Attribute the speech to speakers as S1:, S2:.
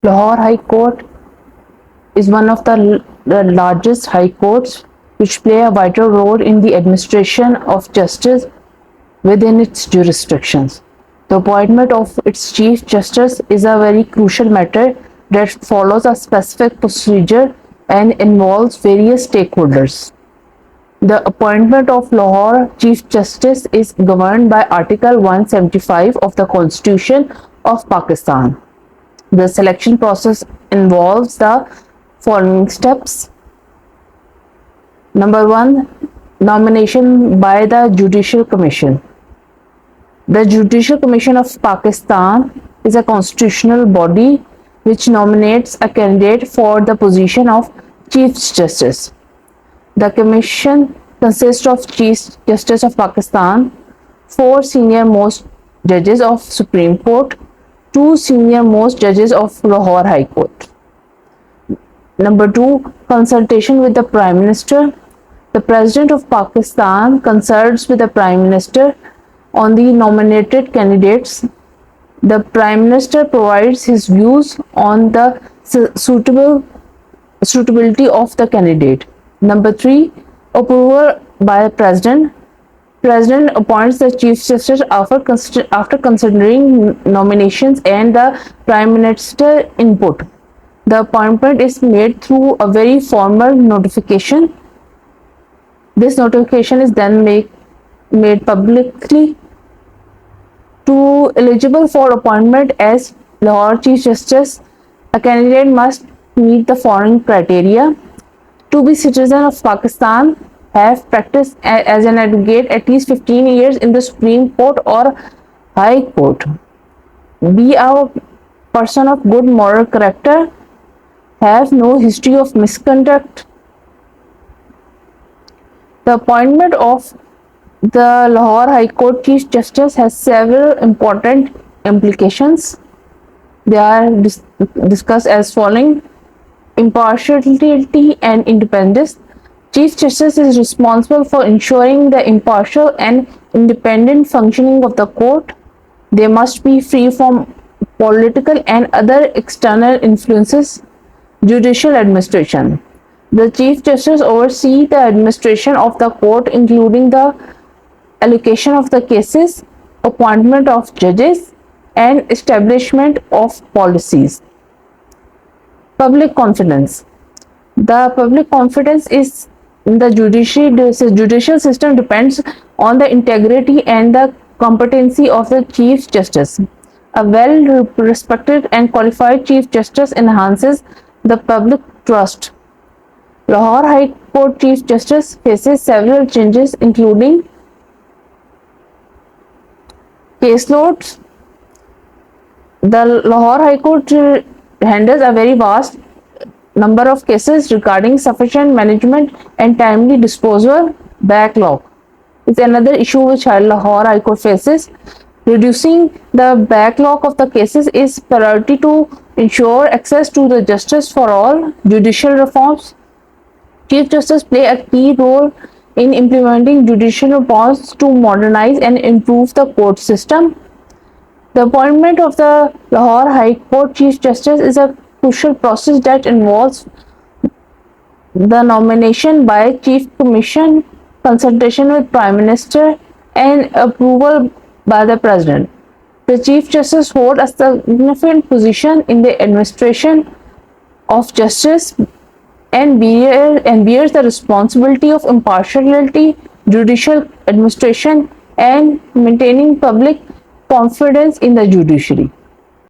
S1: Lahore High Court is one of the largest high courts which play a vital role in the administration of justice within its jurisdictions. The appointment of its Chief Justice is a very crucial matter that follows a specific procedure and involves various stakeholders. The appointment of Lahore Chief Justice is governed by Article 175 of the Constitution of Pakistan. The selection process involves the following steps. Number one, nomination by the Judicial Commission. The Judicial Commission of Pakistan is a constitutional body which nominates a candidate for the position of Chief Justice. The commission consists of Chief Justice of Pakistan, 4 senior most judges of Supreme Court, 2 senior most judges of Lahore High Court. Number 2, consultation with the Prime Minister. The President of Pakistan consults with the Prime Minister on the nominated candidates. The Prime Minister provides his views on the suitability of the candidate. Number 3, approval by the President. President appoints the Chief Justice after considering nominations and the Prime Minister input. The appointment is made through a very formal notification. This notification is then made publicly. To eligible for appointment as Lahore Chief Justice, a candidate must meet the following criteria: to be citizen of Pakistan, have practiced as an advocate at least 15 years in the Supreme Court or High Court, be a person of good moral character, have no history of misconduct. The appointment of the Lahore High Court Chief Justice has several important implications. They are discussed as following: impartiality and independence. Chief Justice is responsible for ensuring the impartial and independent functioning of the court. They must be free from political and other external influences. Judicial administration. The Chief Justice oversees the administration of the court, including the allocation of the cases, appointment of judges, and establishment of policies. Public confidence. The public confidence is in the judicial system depends on the integrity and the competency of the Chief Justice. A well-respected and qualified Chief Justice enhances the public trust. Lahore High Court Chief Justice faces several changes, including caseloads. The Lahore High Court handles a very vast number of cases regarding sufficient management and timely disposal. Backlog is another issue which Lahore High Court faces. Reducing the backlog of the cases is priority to ensure access to the justice for all. Judicial reforms. Chief Justice play a key role in implementing judicial reforms to modernize and improve the court system. The appointment of the Lahore High Court Chief Justice is a crucial process that involves the nomination by Chief Commission, consultation with Prime Minister, and approval by the President. The Chief Justice holds a significant position in the administration of justice and bears the responsibility of impartiality, judicial administration, and maintaining public confidence in the judiciary.